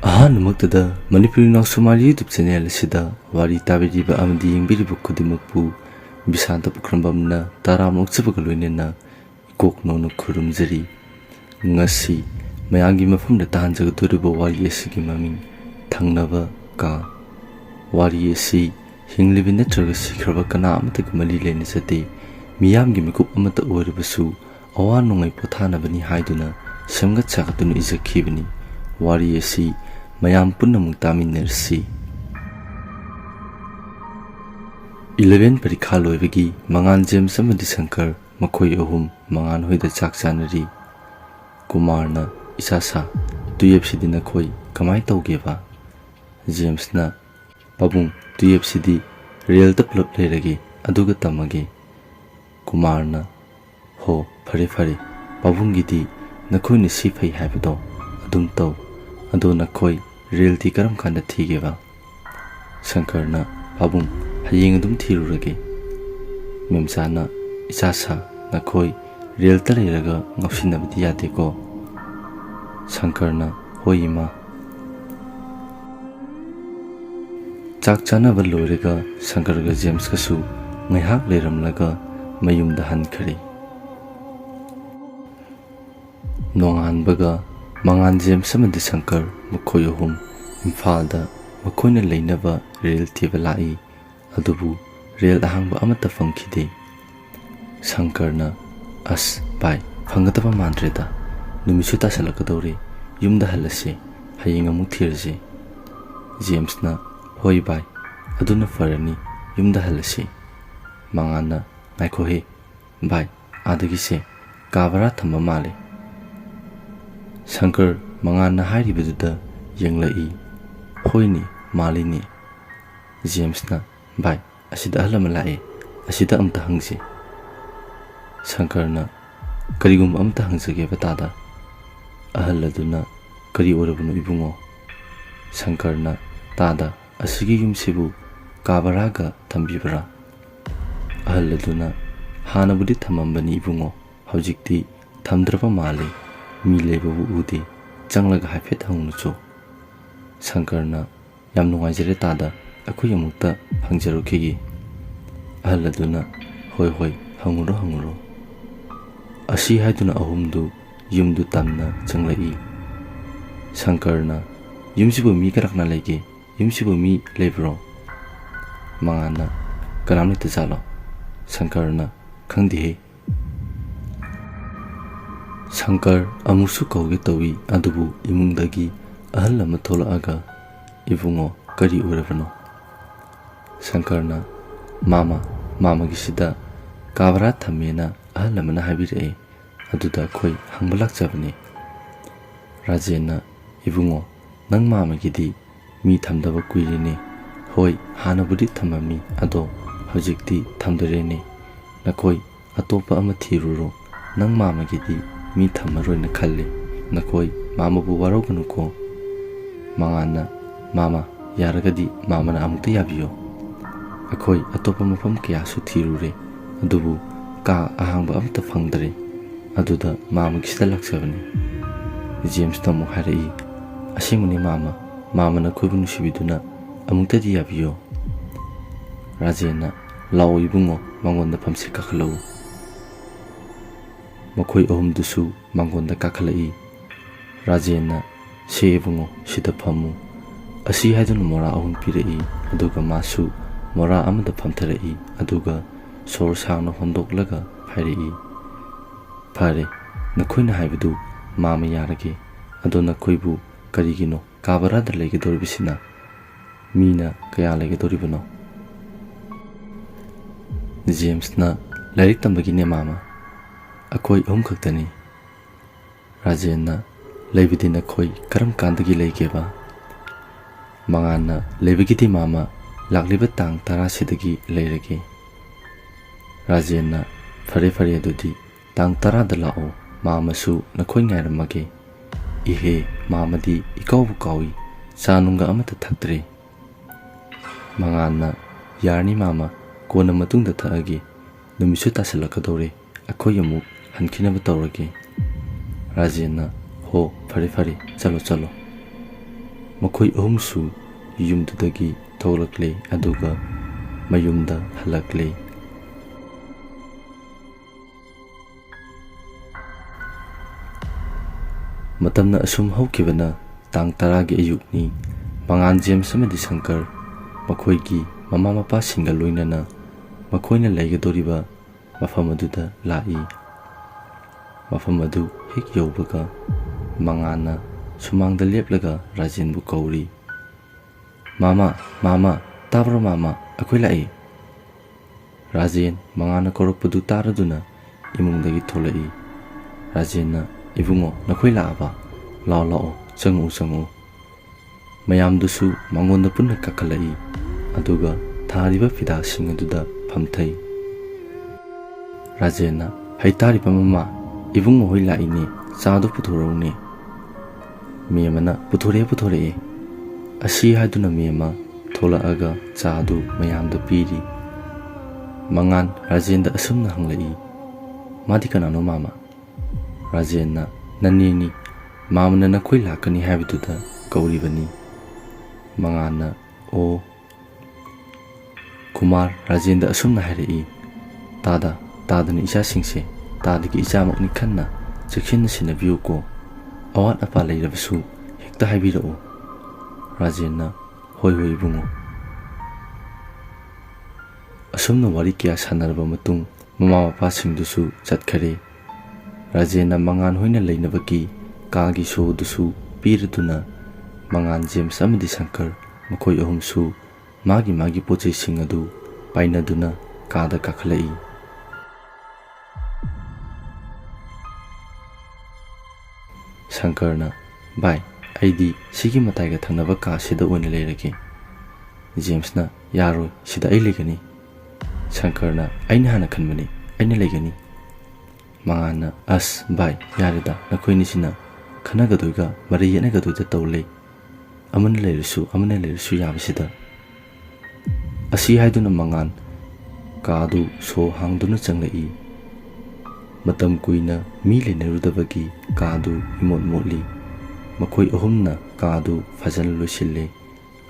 ꯑꯍꯥꯟꯕꯃꯛꯇꯗ Manipuri ꯅꯥꯎꯁꯨꯃꯥꯏ YouTube channel ꯑꯁꯤꯗ ꯋꯥꯔꯤ ꯇꯥꯕꯤꯔꯤꯕ ꯑꯃꯗꯤ ꯌꯦꯡꯕꯤꯔꯤꯕ ꯈꯨꯗꯤꯡꯃꯛꯄꯨ ꯕꯤꯁꯥꯟꯇ ꯄꯨꯈ꯭ꯔꯝꯕꯝꯅ ꯇꯔꯥꯝꯅ ꯑꯣꯛꯆꯕꯒ ꯂꯣꯏꯅꯅ ꯏꯀꯣꯛ ꯅꯧꯅ ꯈꯨꯔꯨꯝꯖꯔꯤ꯫ ꯉꯁꯤ ꯃꯌꯥꯝꯒꯤ ꯃꯐꯝꯗ ꯇꯥꯍꯟꯖꯒꯗꯧꯔꯤꯕ ꯋꯥꯔꯤ ꯑꯁꯤꯒꯤ ꯃꯃꯤꯡ ꯊꯪꯅꯕ ꯀꯥ꯫ ꯋꯥꯔꯤ ꯑꯁꯤ ꯍꯤꯡꯂꯤꯕ ꯅꯠꯇ꯭ꯔꯒ ꯁꯤꯈ꯭ꯔꯕ ꯀꯅꯥ ꯑꯃꯠꯇꯒ ꯃꯔꯤ ꯂꯩꯅꯖꯗꯦ, ꯃꯤꯌꯥꯝꯒꯤ ꯃꯤꯀꯨꯞ ꯑꯃꯠꯇ ꯑꯣꯏꯔꯕꯁꯨ ꯑꯋꯥ ꯅꯨꯡꯉꯥꯏ ꯄꯣꯊꯥꯅꯕꯅꯤ ꯍꯥꯏꯗꯨꯅ ꯁꯦꯝꯒꯠ ꯁꯥꯒꯠꯇꯨꯅ ꯏꯖꯈꯤꯕꯅꯤ꯫ ꯋꯥꯔꯤ ꯑꯁꯤ ꯃꯌꯥꯝ ꯄꯨꯟꯅꯃꯛ ꯇꯥꯃꯤꯟꯅꯔꯁꯤ꯫ 11 ꯄꯔꯤꯈꯥ ꯂꯣꯏꯕꯒꯤ ꯃꯉꯥꯟ ꯖꯦꯝꯁ ꯑꯃꯗꯤ ꯁꯪꯀꯔ ꯃꯈꯣꯏ ꯑꯍꯨꯝ ꯃꯉꯥꯟ ꯍꯣꯏꯗ ꯆꯥꯛ ꯆꯥꯅꯔꯤ꯫ ꯀꯨꯃꯥꯔꯅ ꯏꯆꯥꯁꯥ 12ꯁꯤꯗꯤ ꯅꯈꯣꯏ ꯀꯃꯥꯏ ꯇꯧꯒꯦꯕ? ꯖꯦꯝꯁꯅ ꯄꯥꯕꯨꯡ 12ꯁꯤꯗꯤ ꯔꯦꯜꯗ ꯄꯨꯂꯞ ꯂꯩꯔꯒꯦ ꯑꯗꯨꯒ ꯇꯝꯃꯒꯦ꯫ ꯀꯨꯃꯥꯔꯅ ꯍꯣ ꯐꯔꯦ ꯐꯔꯦ, ꯄꯥꯕꯨꯡꯒꯤꯗꯤ ꯅꯈꯣꯏꯅ ꯁꯤ ꯐꯩ ꯍꯥꯏꯕꯗꯣ ꯑꯗꯨꯝ ꯇꯧ, ꯑꯗꯣ ꯅꯈꯣꯏ ꯔꯦꯜꯗꯤ ꯀꯔꯝ ꯀꯥꯟꯗ ꯊꯤꯒꯦꯕ? ꯁꯪꯀꯔꯅ ꯄꯥꯕꯨꯡ ꯍꯌꯦꯡ ꯑꯗꯨꯝ ꯊꯤꯔꯨꯔꯒꯦ꯫ ꯃꯦꯝꯆꯥꯅ ꯏꯆꯥꯁꯥ ꯅꯈꯣꯏ ꯔꯦꯜꯗ ꯂꯩꯔꯒ ꯉꯥꯎꯁꯤꯟꯅꯕꯗꯤ ꯌꯥꯗꯦꯀꯣ꯫ ꯁꯪꯀꯔꯅ ꯍꯣꯏ ꯏꯃꯥ꯫ ꯆꯥꯛ ꯆꯥꯅꯕ ꯂꯣꯏꯔꯒ ꯁꯪꯀꯔꯒ ꯖꯦꯝꯁꯀꯁꯨ ꯉꯥꯏꯍꯥꯛ ꯂꯩꯔꯝꯂꯒ ꯃꯌꯨꯝꯗ ꯍꯟꯈꯔꯦ꯫ ꯅꯣꯡꯉꯥꯟꯕꯒ ꯃꯉꯥꯟ ꯖꯦꯝꯁ ꯑꯃꯗꯤ ꯁꯪꯀꯔ ꯃꯈꯣꯏ ꯑꯍꯨꯝ ꯏꯝꯐꯥꯜꯗ ꯃꯈꯣꯏꯅ ꯂꯩꯅꯕ ꯔꯦꯜ ꯊꯤꯕ ꯂꯥꯛꯏ, ꯑꯗꯨꯕꯨ ꯔꯦꯜ ꯑꯍꯥꯡꯕ ꯑꯃꯠꯇ ꯐꯪꯈꯤꯗꯦ꯫ ꯁꯪꯀꯔꯅ ꯑꯁ ꯚꯥꯏ, ꯐꯪꯒꯗꯕ ꯃꯥꯟꯗ꯭ꯔꯦꯗ, ꯅꯨꯃꯤꯠꯁꯨ ꯇꯥꯁꯜꯂꯛꯀꯗꯧꯔꯦ, ꯌꯨꯝꯗ ꯍꯜꯂꯁꯦ, ꯍꯌꯦꯡ ꯑꯃꯨꯛ ꯊꯤꯔꯁꯦ꯫ ꯖꯦꯝꯁꯅ ꯍꯣꯏ ꯚꯥꯏ, ꯑꯗꯨꯅ ꯐꯔꯅꯤ, ꯌꯨꯝꯗ ꯍꯜꯂꯁꯤ꯫ ꯃꯉꯥꯟꯅ ꯉꯥꯏꯈꯣꯍꯦ ꯚꯥꯏ, ꯑꯥꯗꯒꯤꯁꯦ ꯀꯥ ꯚꯔꯥ ꯊꯝꯕ ꯃꯥꯜꯂꯦ꯫ ꯁꯪꯀꯔ ꯃꯉꯥꯟꯅ ꯍꯥꯏꯔꯤꯕꯗꯨꯗ ꯌꯦꯡꯂꯛꯏ, ꯍꯣꯏꯅꯦ ꯃꯥꯜꯂꯤꯅꯦ꯫ ꯖꯦꯝꯁꯅ ꯚꯥꯏ, ꯑꯁꯤꯗ ꯑꯍꯜ ꯑꯃ ꯂꯥꯛꯑꯦ, ꯑꯁꯤꯗ ꯑꯝꯇ ꯍꯪꯁꯤ꯫ ꯁꯪꯀꯔꯅ ꯀꯔꯤꯒꯨꯝꯕ ꯑꯝꯇ ꯍꯪꯖꯒꯦꯕ ꯇꯥꯗ꯫ ꯑꯍꯜ ꯑꯗꯨꯅ ꯀꯔꯤ ꯑꯣꯏꯔꯕꯅꯣ ꯏꯕꯨꯡꯉꯣ? ꯁꯪꯀꯔꯅ ꯇꯥꯗ, ꯑꯁꯤꯒꯤ ꯌꯨꯝꯁꯤꯕꯨ ꯀꯥ ꯚꯔꯥꯒ ꯊꯝꯕꯤꯕ꯭ꯔꯥ? ꯑꯍꯜ ꯑꯗꯨꯅ ꯍꯥꯟꯅꯕꯨꯗꯤ ꯊꯝꯃꯝꯕꯅꯤ ꯏꯕꯨꯡꯉꯣ, ꯍꯧꯖꯤꯛꯇꯤ ꯊꯝꯗ꯭ꯔꯕ ꯃꯥꯜꯂꯦ, ꯃꯤ ꯂꯩꯕꯕꯨ ꯎꯗꯦ, ꯆꯪꯂꯒ ꯍꯥꯏꯐꯦꯠ ꯍꯪꯂꯨꯆꯣ꯫ ꯁꯪꯀꯔꯅ ꯌꯥꯝ ꯅꯨꯡꯉꯥꯏꯖꯔꯦ ꯇꯥꯗ, ꯑꯩꯈꯣꯏ ꯑꯃꯨꯛꯇ ꯍꯪꯖꯔꯨꯈꯤꯒꯦ꯫ ꯑꯍꯜ ꯑꯗꯨꯅ ꯍꯣꯏ ꯍꯣꯏ, ꯍꯪꯉꯨꯔꯣ ꯍꯪꯉꯨꯔꯣ꯫ ꯑꯁꯤ ꯍꯥꯏꯗꯨꯅ ꯑꯍꯨꯝꯗꯨ ꯌꯨꯝꯗꯨ ꯇꯝꯅ ꯆꯪꯂꯛꯏ꯫ ꯁꯪꯀꯔꯅ ꯌꯨꯝꯁꯤꯕꯨ ꯃꯤ ꯀꯅꯥ ꯀꯅꯥ ꯂꯩꯒꯦ? ꯌꯨꯝꯁꯤꯕꯨ ꯃꯤ ꯂꯩꯕ꯭ꯔꯣ? ꯃꯉꯥꯟꯅ ꯀꯅꯥꯝ ꯂꯩꯇꯖꯥꯠꯂꯣ? ꯁꯪꯀꯔꯅ ꯈꯪꯗꯦꯍꯦ꯫ ꯁꯪꯀꯔ ꯑꯃꯨꯛꯁꯨ ꯀꯧꯒꯦ ꯇꯧꯏ, ꯑꯗꯨꯕꯨ ꯏꯃꯨꯡꯗꯒꯤ ꯑꯍꯜ ꯑꯃ ꯊꯣꯛꯂꯛꯑꯒ ꯏꯕꯨꯡꯉꯣ ꯀꯔꯤ ꯑꯣꯏꯔꯕꯅꯣ? ꯁꯪꯀꯔꯅ ꯃꯥꯃꯒꯤꯁꯤꯗ ꯀꯥ ꯚꯔꯥ ꯊꯝꯃꯦꯅ ꯑꯍꯜ ꯑꯃꯅ ꯍꯥꯏꯕꯤꯔꯛꯑꯦ, ꯑꯗꯨꯗ ꯑꯩꯈꯣꯏ ꯍꯪꯕ ꯂꯥꯛꯆꯕꯅꯦ꯫ ꯔꯥꯖꯦꯟꯅ ꯏꯕꯨꯡꯉꯣ ꯅꯪ ꯃꯥꯃꯒꯤꯗꯤ ꯃꯤ ꯊꯝꯗꯕ ꯀꯨꯏꯔꯦꯅꯦ꯫ ꯍꯣꯏ ꯍꯥꯟꯅꯕꯨꯗꯤ ꯊꯝꯃꯝꯃꯤ, ꯑꯗꯣ ꯍꯧꯖꯤꯛꯇꯤ ꯊꯝꯗꯔꯦꯅꯦ, ꯅꯈꯣꯏ ꯑꯇꯣꯞꯄ ꯑꯃ ꯊꯤꯔꯨꯔꯣ, ꯅꯪ ꯃꯥꯃꯒꯤꯗꯤ ꯃꯤ ꯊꯝꯃꯔꯣꯏꯅ ꯈꯜꯂꯦ, ꯅꯈꯣꯏ ꯃꯥꯃꯕꯨ ꯋꯥꯔꯧꯒꯅꯨꯀꯣ꯫ ꯃꯉꯥꯟꯅ ꯃꯥꯃ ꯌꯥꯔꯒꯗꯤ ꯃꯥꯃꯅ ꯑꯃꯨꯛꯇ ꯌꯥꯕꯤꯌꯣ, ꯑꯩꯈꯣꯏ ꯑꯇꯣꯞꯄ ꯃꯐꯝ ꯀꯌꯥꯁꯨ ꯊꯤꯔꯨꯔꯦ, ꯑꯗꯨꯕꯨ ꯀꯥ ꯑꯍꯥꯡꯕ ꯑꯃꯠꯇ ꯐꯪꯗ꯭ꯔꯦ, ꯑꯗꯨꯗ ꯃꯥꯃꯒꯤꯁꯤꯗ ꯂꯥꯛꯆꯕꯅꯤ꯫ ꯖꯦꯝꯁꯅ ꯑꯃꯨꯛ ꯍꯥꯏꯔꯛꯏ, ꯑꯁꯦꯡꯕꯅꯤ ꯃꯥꯃꯅ ꯑꯩꯈꯣꯏꯕꯨ ꯅꯨꯡꯁꯤꯕꯤꯗꯨꯅ ꯑꯃꯨꯛꯇꯗꯤ ꯌꯥꯕꯤꯌꯣ꯫ ꯔꯥꯖꯦꯟꯅ ꯂꯥꯛꯑꯣ ꯏꯕꯨꯡꯉꯣ, ꯃꯉꯣꯟꯗ ꯐꯝꯁꯦ, ꯀꯥꯈꯠꯂꯛꯎ꯫ ꯃꯈꯣꯏ ꯑꯍꯨꯝꯗꯨꯁꯨ ꯃꯥꯡꯒꯣꯟꯗ ꯀꯥꯈꯠꯂꯛꯏ꯫ ꯔꯥꯖꯦꯟꯅ ꯁꯦ ꯏꯕꯨꯡꯉꯣ ꯁꯤꯗ ꯐꯝꯃꯨ, ꯑꯁꯤ ꯍꯥꯏꯗꯨꯅ ꯃꯣꯔꯥ ꯑꯍꯨꯝ ꯄꯤꯔꯛꯏ, ꯑꯗꯨꯒ ꯃꯥꯁꯨ ꯃꯣꯔꯥ ꯑꯃꯗ ꯐꯝꯊꯔꯛꯏ, ꯑꯗꯨꯒ ꯁꯣꯔ ꯁꯥꯡꯅ ꯍꯣꯟꯗꯣꯛꯂꯒ ꯍꯥꯏꯔꯛꯏ, ꯐꯔꯦ, ꯅꯈꯣꯏꯅ ꯍꯥꯏꯕꯗꯨ ꯃꯥꯃ ꯌꯥꯔꯒꯦ, ꯑꯗꯣ ꯅꯈꯣꯏꯕꯨ ꯀꯔꯤꯒꯤꯅꯣ ꯀꯥ ꯚꯔꯥꯗ ꯂꯩꯒꯗꯧꯔꯤꯕꯁꯤꯅ? ꯃꯤꯅ ꯀꯌꯥ ꯂꯩꯒꯗꯧꯔꯤꯕꯅꯣ? ꯖꯦꯝꯁꯅ ꯂꯥꯏꯔꯤꯛ ꯇꯝꯕꯒꯤꯅꯦ ꯃꯥꯃ, ꯑꯩꯈꯣꯏ ꯑꯍꯨꯝ ꯈꯛꯇꯅꯤ꯫ ꯔꯥꯖꯦꯟꯅ ꯂꯩꯕꯗꯤ ꯅꯈꯣꯏ ꯀꯔꯝ ꯀꯥꯟꯗꯒꯤ ꯂꯩꯒꯦꯕ? ꯃꯉꯥꯟꯅ ꯂꯩꯕꯒꯤꯗꯤ ꯃꯥꯃ ꯂꯥꯛꯂꯤꯕ ꯇꯥꯡ 10ꯁꯤꯗꯒꯤ ꯂꯩꯔꯒꯦ꯫ ꯔꯥꯖꯦꯟꯅ ꯐꯔꯦ ꯐꯔꯦ, ꯑꯗꯨꯗꯤ ꯇꯥꯡ 10ꯗ ꯂꯥꯛꯑꯣ, ꯃꯥꯃꯁꯨ ꯅꯈꯣꯏ ꯉꯥꯏꯔꯝꯃꯒꯦ꯫ ꯏꯍꯦ, ꯃꯥꯃꯗꯤ ꯏꯀꯥꯎꯕꯨ ꯀꯥꯎꯏ, ꯆꯥ ꯅꯨꯡꯒ ꯑꯃꯠꯇ ꯊꯛꯇ꯭ꯔꯦ꯫ ꯃꯉꯥꯟꯅ ꯌꯥꯔꯅꯤ ꯃꯥꯃ, ꯀꯣꯟꯅ ꯃꯇꯨꯡꯗ ꯊꯛꯑꯒꯦ, ꯅꯨꯃꯤꯠꯁꯨ ꯇꯥꯁꯜꯂꯛꯀꯗꯧꯔꯦ, ꯑꯩꯈꯣꯏ ꯑꯃꯨꯛ ꯍꯟꯈꯤꯅꯕ ꯇꯧꯔꯒꯦ꯫ ꯔꯥꯖꯦꯟꯅ ꯍꯣ ꯐꯔꯦ ꯐꯔꯦ, ꯆꯠꯂꯣ ꯆꯠꯂꯣ꯫ ꯃꯈꯣꯏ ꯑꯍꯨꯝꯁꯨ ꯌꯨꯝꯗꯨꯗꯒꯤ ꯊꯣꯛꯂꯛꯂꯦ ꯑꯗꯨꯒ ꯃꯌꯨꯝꯗ ꯍꯜꯂꯛꯂꯦ꯫ ꯃꯇꯝꯅ ꯑꯁꯨꯝ ꯍꯧꯈꯤꯕꯅ ꯇꯥꯡ 10ꯒꯤ ꯑꯌꯨꯛꯅꯤ꯫ ꯃꯉꯥꯟ, ꯖꯦꯝꯁ ꯑꯃꯗꯤ ꯁꯪꯀꯔ ꯃꯈꯣꯏꯒꯤ ꯃꯃꯥ ꯃꯄꯥꯁꯤꯡꯒ ꯂꯣꯏꯅꯅ ꯃꯈꯣꯏꯅ ꯂꯩꯒꯗꯧꯔꯤꯕ ꯃꯐꯝ ꯑꯗꯨꯗ ꯂꯥꯛꯏ꯫ ꯃꯐꯝ ꯑꯗꯨ ꯍꯦꯛ ꯌꯧꯕꯒ ꯃꯉꯥꯟꯅ ꯁꯨꯃꯥꯡꯗ ꯂꯦꯞꯂꯒ ꯔꯥꯖꯦꯟꯕꯨ ꯀꯧꯔꯤ꯫ "ꯃꯥꯃꯥ, ꯃꯥꯃꯥ, ꯇꯥꯕ꯭ꯔꯣ ꯃꯥꯃꯥ, ꯑꯩꯈꯣꯏ ꯂꯥꯛꯏ"꯫ ꯔꯥꯖꯦꯟ ꯃꯉꯥꯟꯅ ꯀꯧꯔꯛꯄꯗꯨ ꯇꯥꯔꯗꯨꯅ ꯏꯃꯨꯡꯗꯒꯤ ꯊꯣꯛꯂꯛꯏ꯫ ꯔꯥꯖꯦꯟꯅ "ꯏꯕꯨꯡꯉꯣ, ꯅꯈꯣꯏ ꯂꯥꯛꯑꯕ? ꯂꯥꯛꯑꯣ ꯂꯥꯛꯑꯣ, ꯆꯪꯉꯛꯎ ꯆꯪꯉꯛꯎ"꯫ ꯃꯌꯥꯝꯗꯨꯁꯨ ꯃꯉꯣꯟꯗ ꯄꯨꯟꯅ ꯀꯥꯈꯠꯂꯛꯏ ꯑꯗꯨꯒ ꯊꯥꯔꯤꯕ ꯐꯤꯗꯥꯁꯤꯡ ꯑꯗꯨꯗ ꯐꯝꯊꯩ꯫ ꯔꯥꯖꯦꯟꯅ "ꯍꯩꯇꯥꯔꯤꯕ ꯃꯃꯥ, ꯏꯕꯨꯡꯉꯣ ꯍꯣꯏ ꯂꯥꯛꯏꯅꯦ, ꯆꯥꯗꯨ ꯄꯨꯊꯣꯔꯛꯎꯅꯦ"꯫ ꯃꯤ ꯑꯃꯅ "ꯄꯨꯊꯣꯔꯛꯑꯦ ꯄꯨꯊꯣꯔꯛꯑꯦ"꯫ ꯑꯁꯤ ꯍꯥꯏꯗꯨꯅ ꯃꯤ ꯑꯃ ꯊꯣꯛꯂꯛꯑꯒ ꯆꯥꯗꯨ ꯃꯌꯥꯝꯗ ꯄꯤꯔꯤ꯫ ꯃꯉꯥꯟ ꯔꯥꯖꯦꯟꯗ ꯑꯁꯨꯝꯅ ꯍꯪꯂꯛꯏ, "ꯃꯥꯗꯤ ꯀꯅꯥꯅꯣ ꯃꯥꯃꯥ"꯫ ꯔꯥꯖꯦꯟꯅ "ꯅꯅꯦꯅꯤ, ꯃꯥꯃꯅ ꯅꯈꯣꯏ ꯂꯥꯛꯀꯅꯤ ꯍꯥꯏꯕꯗꯨꯗ ꯀꯧꯔꯤꯕꯅꯤ"꯫ ꯃꯉꯥꯟꯅ "ꯑꯣ"꯫ ꯀꯨꯃꯥꯔ ꯔꯥꯖꯦꯟꯗ ꯑꯁꯨꯝꯅ ꯍꯥꯏꯔꯛꯏ, "ꯇꯥꯗꯅ ꯏꯆꯥꯁꯤꯡꯁꯦ, ꯇꯥꯗꯒꯤ ꯏꯆꯥꯃꯛꯅꯤ ꯈꯟꯅ ꯆꯦꯛꯁꯤꯟꯅ ꯁꯦꯟꯅꯕꯤꯌꯨꯀꯣ, ꯑꯋꯥꯠ ꯑꯄꯥ ꯂꯩꯔꯕꯁꯨ ꯍꯦꯛꯇ ꯍꯥꯏꯕꯤꯔꯛꯎ"꯫ ꯔꯥꯖꯦꯟꯅ "ꯍꯣꯏ ꯍꯣꯏ ꯏꯕꯨꯡꯉꯣ"꯫ ꯑꯁꯨꯝꯅ ꯋꯥꯔꯤ ꯀꯌꯥ ꯁꯥꯟꯅꯔꯕ ꯃꯇꯨꯡ ꯃꯃꯥ ꯃꯄꯥꯁꯤꯡꯗꯨꯁꯨ ꯆꯠꯈꯔꯦ꯫ ꯔꯥꯖꯦꯟꯅ ꯃꯉꯥꯟ ꯍꯣꯏꯅ ꯂꯩꯅꯕꯒꯤ ꯀꯥꯒꯤ ꯁꯣꯗꯨꯁꯨ ꯄꯤꯔꯗꯨꯅ ꯃꯉꯥꯟ, ꯖꯦꯝꯁ ꯑꯃꯗꯤ ꯁꯪꯀꯔ ꯃꯈꯣꯏ ꯑꯍꯨꯝꯁꯨ ꯃꯥꯒꯤ ꯃꯥꯒꯤ ꯄꯣꯠꯆꯩꯁꯤꯡ ꯑꯗꯨ ꯄꯥꯏꯅꯗꯨꯅ ꯀꯥꯗ ꯀꯥꯈꯠꯂꯛꯏ꯫ ꯁꯪꯀꯔꯅ "ꯚꯥꯏ, ꯑꯩꯗꯤ ꯁꯤꯒꯤ ꯃꯇꯥꯏꯒ ꯊꯪꯅꯕ ꯀꯥꯁꯤꯗ ꯑꯣꯏꯅ ꯂꯩꯔꯒꯦ"꯫ ꯖꯦꯝꯁꯅ "ꯌꯥꯔꯣꯏ, ꯁꯤꯗ ꯑꯩ ꯂꯩꯒꯅꯤ"꯫ ꯁꯪꯀꯔꯅ "ꯑꯩꯅ ꯍꯥꯟꯅ ꯈꯟꯕꯅꯤ, ꯑꯩꯅ ꯂꯩꯒꯅꯤ"꯫ ꯃꯉꯥꯟꯅ "ꯑꯁ ꯚꯥꯏ, ꯌꯥꯔꯦꯗ, ꯅꯈꯣꯏꯅꯤꯁꯤꯅ ꯈꯟꯅꯒꯗꯣꯏꯒ ꯃꯔꯩ ꯌꯦꯠꯅꯒꯗꯣꯏꯗ ꯇꯧ ꯂꯩ, ꯑꯃꯅ ꯂꯩꯔꯁꯨ ꯌꯥꯕꯁꯤꯗ"꯫ ꯑꯁꯤ ꯍꯥꯏꯗꯨꯅ ꯃꯉꯥꯟ ꯀꯥꯗꯨ ꯁꯣ ꯍꯥꯡꯗꯨꯅ ꯆꯪꯂꯛꯏ꯫ ꯃꯇꯝ ꯀꯨꯏꯅ ꯃꯤ ꯂꯩꯅꯔꯨꯗꯕꯒꯤ ꯀꯥꯗꯨ ꯏꯃꯣꯠ ꯃꯣꯠꯂꯤ꯫ ꯃꯈꯣꯏ ꯑꯍꯨꯝꯅ ꯀꯥꯗꯨ ꯐꯖꯅ ꯂꯣꯏꯁꯤꯜꯂꯦ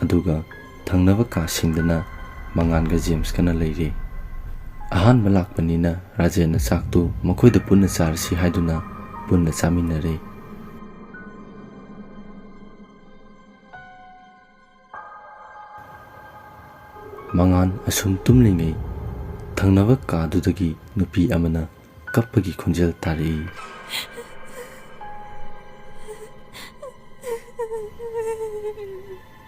ꯑꯗꯨꯒ ꯊꯪꯅꯕ ꯀꯥꯁꯤꯡꯗꯅ ꯃꯉꯥꯟꯒ ꯖꯦꯝꯁꯀꯅ ꯂꯩꯔꯦ꯫ ꯑꯍꯥꯟꯕ ꯂꯥꯛꯄꯅꯤꯅ ꯔꯥꯖꯦꯟꯅ ꯆꯥꯛꯇꯨ ꯃꯈꯣꯏꯗ ꯄꯨꯟꯅ ꯆꯥꯔꯁꯤ ꯍꯥꯏꯗꯨꯅ ꯄꯨꯟꯅ ꯆꯥꯃꯤꯟꯅꯔꯦ꯫ ꯃꯉꯥꯟ ꯑꯁꯨꯝ ꯇꯨꯝꯂꯤꯉꯩ ꯊꯪꯅꯕ ꯀꯥꯗꯨꯗꯒꯤ ꯅꯨꯄꯤ ꯑꯃꯅ ꯀꯞꯄꯒꯤ ꯈꯣꯟꯖꯦꯜ ꯇꯥꯔꯛꯏ꯫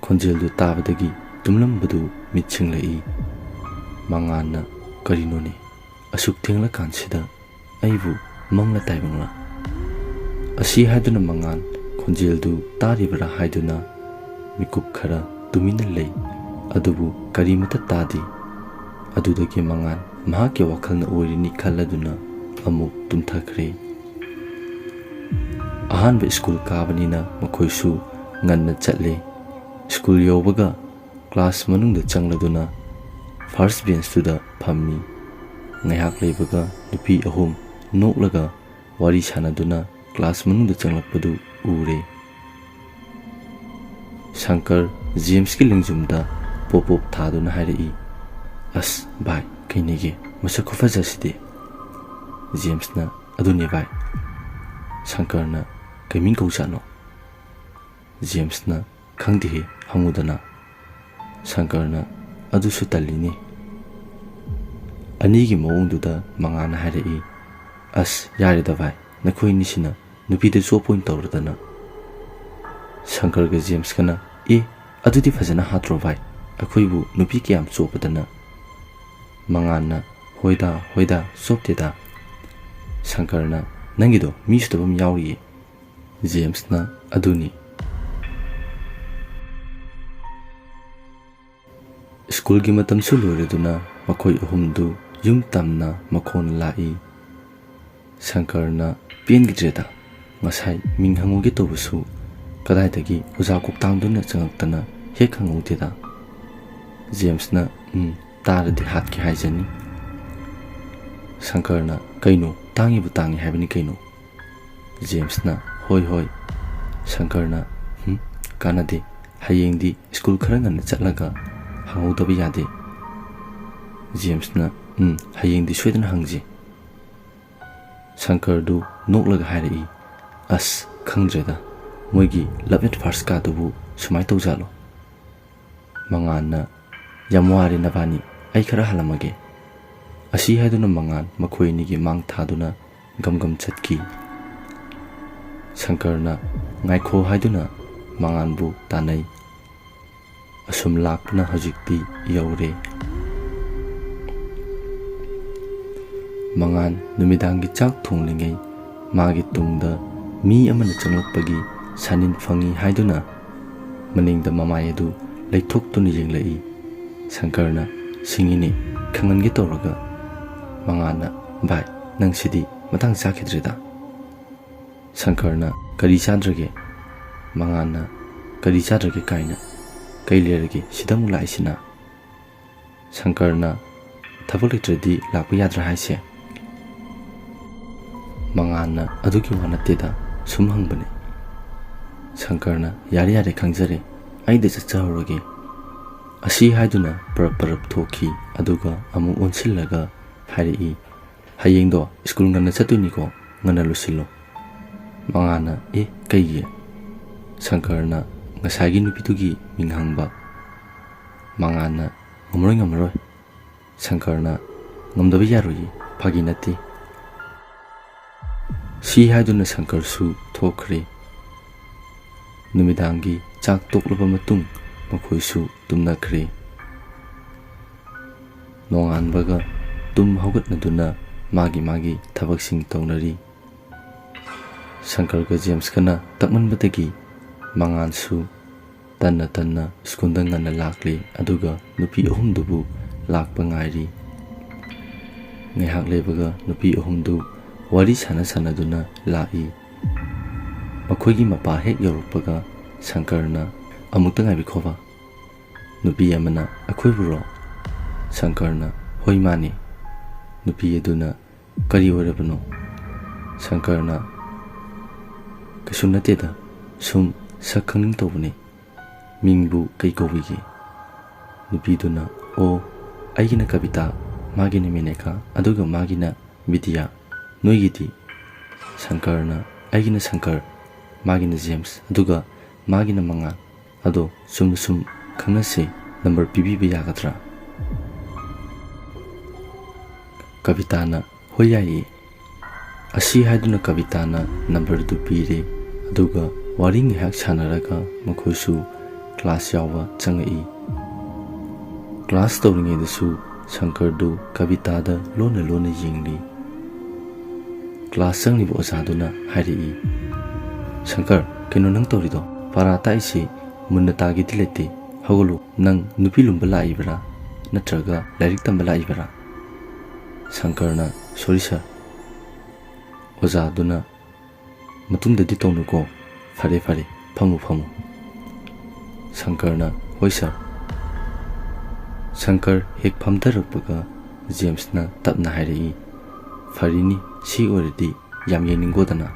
ꯈꯣꯟꯖꯦꯜꯗꯨ ꯇꯥꯕꯗꯒꯤ ꯇꯨꯝꯂꯝꯕꯗꯨ ꯃꯤꯠ ꯁꯤꯡꯂꯛꯏ꯫ ꯃꯉꯥꯟꯅ "ꯀꯔꯤꯅꯣꯅꯦ, ꯑꯁꯨꯛ ꯊꯦꯡꯂꯀꯥꯟꯁꯤꯗ ꯑꯩꯕꯨ ꯃꯪꯂ ꯇꯥꯏꯕꯪꯂ"꯫ ꯑꯁꯤ ꯍꯥꯏꯗꯨꯅ ꯃꯉꯥꯟ ꯈꯣꯟꯖꯦꯜꯗꯨ ꯇꯥꯔꯤꯕꯔꯥ ꯍꯥꯏꯗꯨꯅ ꯃꯤꯀꯨꯞ ꯈꯔ ꯇꯨꯃꯤꯟꯅ ꯂꯩ ꯑꯗꯨꯕꯨ ꯀꯔꯤꯃꯇ ꯇꯥꯗꯦ꯫ ꯑꯗꯨꯗꯒꯤ ꯃꯉꯥꯟ ꯃꯍꯥꯛꯀꯤ ꯋꯥꯈꯜꯅ ꯑꯣꯏꯔꯤꯅꯤ ꯈꯜꯂꯗꯨꯅ ꯑꯃꯨꯛ ꯇꯨꯝꯊꯈ꯭ꯔꯦ꯫ ꯑꯍꯥꯟꯕ ꯁ꯭ꯀꯨꯜ ꯀꯥꯕꯅꯤꯅ ꯃꯈꯣꯏꯁꯨ ꯉꯟꯅ ꯆꯠꯂꯦ꯫ ꯁ꯭ꯀꯨल ꯌꯧꯕꯒ ꯀ꯭ꯂꯥꯁ ꯃꯅꯨꯡꯗ ꯆꯪꯂꯗꯨꯅ ꯐꯥꯔꯁ ꯕꯦꯟꯁꯇꯨꯗ ꯐꯝꯃꯤ꯫ ꯉꯥꯏꯍꯥꯛ ꯂꯩꯕꯒ ꯅꯨꯄꯤ ꯑꯍꯨꯝ ꯅꯣꯛꯂꯒ ꯋꯥꯔꯤ ꯁꯥꯟꯅꯗꯨꯅ ꯀ꯭ꯂꯥꯁ ꯃꯅꯨꯡꯗ ꯆꯪꯂꯛꯄꯗꯨ ꯎꯔꯦ꯫ ꯁꯪꯀꯔ ꯖꯦꯝꯁꯀꯤ ꯂꯦꯡꯖꯨꯝꯗ ꯄꯣꯞ ꯄꯣꯞ ꯊꯥꯗꯨꯅ ꯍꯥꯏꯔꯛꯏ, "ꯑꯁ ꯚꯥꯏ, ꯀꯩꯅꯦꯒꯦ, ꯃꯁꯛ ꯈꯨꯐꯖꯁꯤꯗꯤ"꯫ ꯖꯦꯝꯁꯅ "ꯑꯗꯨꯅꯦ ꯚꯥꯏ"꯫ ꯁꯪꯀꯔꯅ "ꯀꯩꯃꯤꯡ ꯀꯧꯖꯥꯠꯅꯣ"꯫ ꯖꯦꯝꯁꯅ "ꯈꯪꯗꯦꯍꯦ, ꯍꯪꯉꯨꯗꯅ"꯫ ꯁꯪꯀꯔꯅ "ꯑꯗꯨꯁꯨ ꯇꯜꯂꯤꯅꯦ"꯫ ꯑꯅꯤꯒꯤ ꯃꯑꯣꯡꯗꯨꯗ ꯃꯉꯥꯟꯅ ꯍꯥꯏꯔꯛꯏ, "ꯑꯁ ꯌꯥꯔꯦꯗ ꯚꯥꯏ, ꯅꯈꯣꯏꯅꯤꯁꯤꯅ ꯅꯨꯄꯤꯗ ꯆꯣꯞꯄ ꯑꯣꯏꯅ ꯇꯧꯔꯗꯅ"꯫ ꯁꯪꯀꯔꯒ ꯖꯦꯝꯁꯀꯅ "ꯑꯦ, ꯑꯗꯨꯗꯤ ꯐꯖꯅ ꯍꯥꯠꯇ꯭ꯔꯣ ꯚꯥꯏ, ꯑꯩꯈꯣꯏꯕꯨ ꯅꯨꯄꯤ ꯀꯌꯥꯝ ꯆꯣꯞꯄꯗꯅ"꯫ ꯃꯉꯥꯟꯅ "ꯍꯣꯏꯗ ꯍꯣꯏꯗ, ꯆꯣꯞꯇꯦꯗ"꯫ ꯁꯪꯀꯔꯅ "ꯅꯪꯒꯤꯗꯣ ꯃꯤ ꯁꯨꯗꯕ ꯌꯥꯎꯔꯤꯌꯦ"꯫ ꯖꯦꯝꯁꯅ "ꯑꯗꯨꯅꯤ"꯫ ꯁ꯭ꯀꯨꯜꯒꯤ ꯃꯇꯝꯁꯨ ꯂꯣꯏꯔꯗꯨꯅ ꯃꯈꯣꯏ ꯑꯍꯨꯝꯗꯨ ꯌꯨꯝ ꯇꯝꯅ ꯃꯈꯣꯟꯅ ꯂꯥꯛꯏ꯫ ꯁꯪꯀꯔꯅ "ꯄꯦꯟꯈꯤꯗ꯭ꯔꯦꯗ, ꯉꯁꯥꯏ ꯃꯤꯡ ꯍꯪꯉꯨꯒꯦ ꯇꯧꯕꯁꯨ ꯀꯗꯥꯏꯗꯒꯤ ꯑꯣꯖꯥ ꯀꯣꯛꯇꯥꯡꯗꯨꯅ ꯆꯪꯉꯛꯇꯅ ꯍꯦꯛ ꯍꯪꯍꯧꯗꯦꯗ"꯫ ꯖꯦꯝꯁꯅ "ꯇꯥꯔꯗꯤ ꯍꯥꯠꯀꯦ ꯍꯥꯏꯖꯅꯤ"꯫ ꯁꯪꯀꯔꯅ "ꯀꯩꯅꯣ, ꯇꯥꯡꯉꯤꯕꯨ ꯇꯥꯡꯉꯤ ꯍꯥꯏꯕꯅꯤ ꯀꯩꯅꯣ"꯫ ꯖꯦꯝꯁꯅ "ꯍꯣꯏ ꯍꯣꯏ"꯫ ꯁꯪꯀꯔꯅ "ꯀꯥꯟꯅꯗꯦ, hayengdi school khara ngan chatlaga hangudaba yade. James na hayengdi soidana hangji. Shankar du noklaga hairi as khangdreda moigi love at first ka dubu sumai tawjalo. Mangan na yamwari nabani ai khara halamage. Asi haiduna mangan makhoi ni gi mang thaduna gam chatki. Shankar na ngaikho haiduna mangan bu tanai. Asum lakna hajikti yaure. Mangan numidangi chak thonglingai magi tungda mi amana changlakpagi sanin fangi haiduna maningda mamai adu leithok tuni yenglai. Shankarna singini khangan gi tawraga mangana bai nang sidi matang chakhidrida. Shankarna kari chadrage mangana kari chadrage kaina kailerage sidam laisina. Shankarna thabak litradi lakpa yadra haise. Mangana aduki wanateda sum hangbane. Shankarna yari yari khangjare aida chachawrage. Asi haiduna parap thoki aduga amu onsillaga hairi hayengdo school ngana chatuni ko ngana lusillo. Mangana kaiye. Shankarna ngasagi nupitugi minghangba. Mangana ngamroi. Shankarna ngamdaba yaroi phagi nati. Si haiduna Shankar su thokre. Numidangi chak toklaba matung makhoi su tumnakre. Nonganbaga tum haugatnaduna magi thabaksing tawnari. Shankar ga James kana takmanbadagi mangan su tanna skunda ngana lakli aduga nupi ahumdubu lakpa ngairi. Ngaihak lebaga nupi ahumdu wari sanaduna lai. Makhoigi mapa hek yorukpaga Shankarna amukta ngaibikhoba. Nupi amana akhoiburo. Shankarna hoi mani. Nupi aduna kari oirabano. Shankarna kasum nateda sum sakhangning tawbani. Mingbu kai kawigi. Nupi duna aigina Kavita magina Meneka aduga magina Vidya noigidi. Shankarna aigina Shankar magina James aduga magina Mangan ado sum khangnase number pibiba yagadra. Kavitana hoyai. Asi haiduna Kavitana number du pire aduga wari ngihak sanaraga makhoisu class yawa changai. Class tawringedasu Shankar du Kavita da lona yingli. Class changliba ozaduna hairi. Shankar keno nang tawrido para taisi munna tagidi lete hagulu nang nupi lumba laibara natraga lairik tamba laibara. Shankarna sorry sir. Ozaduna matungdadi tawnuko fare phamu. Shankarna hoi sir. Shankar hek phamdarakpaga James na tapna hairi. Farini si oredi yam yeningodana.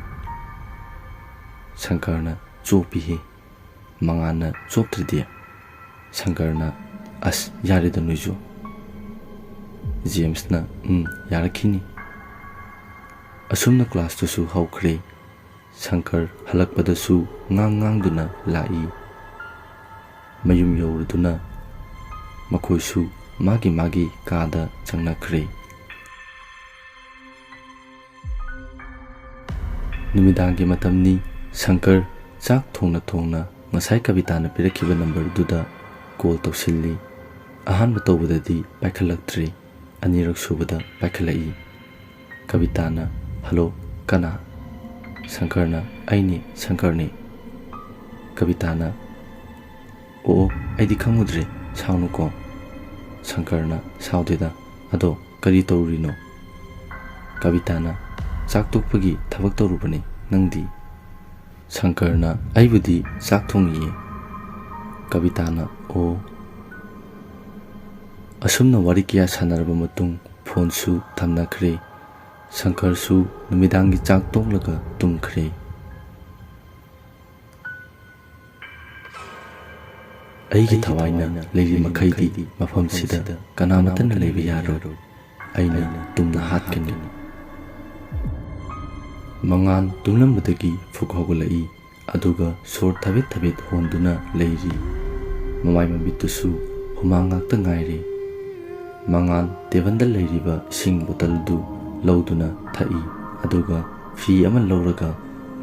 Shankarna chopihe. Mangana choptridi. Shankarna as yarida nuju. James na yarakini. Asumna class to su haukre. Shankar halakpada su ngang duna lai. Mayum yauriduna makhoi su magi kada changnakre. Numidangi matamni Shankar chak thongna ngasai Kavitana pirakhiba number duda call tawsilli. Ahanba tawbadadi paikhalaktre. Anirak subada paikhalai. Kavitana hello kana. Shankarna aini Shankarni. Kavitana aidi khangudre saunuko. Shankarna saudeda ado kari tawrino. Kavitana chak tokpagi thabak tawrubani nangdi. Shankarna aibudi chak thongiye. Kavitana asumna wari kya sanaraba matung phone su thamnakre. Shankar su numidangi chak toklaga tumkhre. ꯑꯩꯒꯤ ꯊꯋꯥꯏꯅ ꯂꯩꯔꯤ ꯃꯈꯩꯗꯤ ꯃꯐꯝꯁꯤꯗ ꯀꯅꯥꯃꯠꯇꯅ ꯂꯩꯕ ꯌꯥꯔꯣꯏ ꯑꯩꯅ ꯇꯨꯝꯅ ꯍꯥꯠꯀꯅꯤ ꯃꯉꯥꯟ ꯇꯨꯝꯂꯝꯕꯗꯒꯤ ꯐꯨꯛ ꯍꯧꯒꯠꯂꯛꯏ ꯑꯗꯨꯒ ꯁꯣꯔ ꯊꯕꯦꯠ ꯊꯕꯦꯠ ꯍꯣꯟꯗꯨꯅ ꯂꯩꯔꯤ ꯃꯃꯥꯏ ꯃꯃꯤꯠꯇꯨꯁꯨ ꯍꯨꯃꯥꯡ ꯉꯥꯛꯇ ꯉꯥꯏꯔꯦ ꯃꯉꯥꯟ ꯇꯦꯕꯜꯗ ꯂꯩꯔꯤꯕ ꯏꯁꯤꯡ ꯕꯣꯇꯜꯗꯨ ꯂꯧꯗꯨꯅ ꯊꯛꯏ ꯑꯗꯨꯒ ꯐꯤ ꯑꯃ ꯂꯧꯔꯒ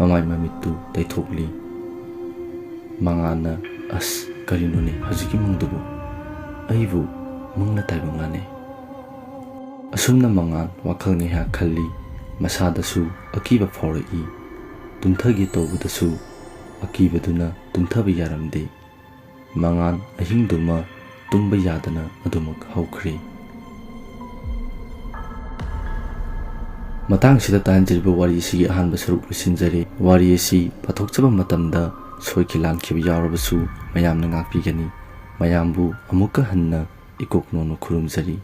ꯃꯃꯥꯏ ꯃꯃꯤꯠꯇꯨ ꯇꯩꯊꯣꯛꯂꯤ ꯃꯉꯥꯟꯅ ꯑꯁ ꯀꯔꯤꯅꯣꯅꯦ ꯍꯧꯖꯤꯛꯀꯤ ꯃꯪꯗꯨꯕꯨ ꯑꯩꯕꯨ ꯃꯪꯂ ꯇꯥꯏꯕꯪꯂꯥꯅꯦ ꯑꯁꯨꯝꯅ ꯃꯉꯥꯟ ꯋꯥꯈꯜ ꯉꯥꯏꯍꯥꯛ ꯈꯜꯂꯤ ꯃꯁꯥꯗꯁꯨ ꯑꯀꯤꯕ ꯐꯥꯎꯔꯛꯏ ꯇꯨꯝꯊꯒꯦ ꯇꯧꯕꯗꯁꯨ ꯑꯀꯤꯕꯗꯨꯅ ꯇꯨꯝꯊꯕ ꯌꯥꯔꯝꯗꯦ ꯃꯉꯥꯟ ꯑꯍꯤꯡꯗꯨꯃ ꯇꯨꯝꯕ ꯌꯥꯗꯅ ꯑꯗꯨꯃꯛ ꯍꯧꯈ꯭ꯔꯦ ꯃꯇꯥꯡꯁꯤꯗ ꯇꯥꯍꯟꯖꯔꯤꯕ ꯋꯥꯔꯤ ꯑꯁꯤꯒꯤ ꯑꯍꯥꯟꯕ ꯁꯔꯨꯛ ꯂꯣꯏꯁꯤꯟꯖꯔꯦ ꯋꯥꯔꯤ ꯑꯁꯤ ꯄꯥꯊꯣꯛꯆꯕ ꯃꯇꯝꯗ ꯁꯣꯏꯈꯤ ꯂꯥꯟꯈꯤꯕ ꯌꯥꯎꯔꯕꯁꯨ ꯃꯌꯥꯝꯅ ꯉꯥꯛꯄꯤꯒꯅꯤ ꯃꯌꯥꯝꯕꯨ ꯑꯃꯨꯛꯀ ꯍꯟꯅ ꯏꯀꯣꯛ ꯅꯣꯟꯅ ꯈꯨꯔꯨꯝꯖꯔꯤ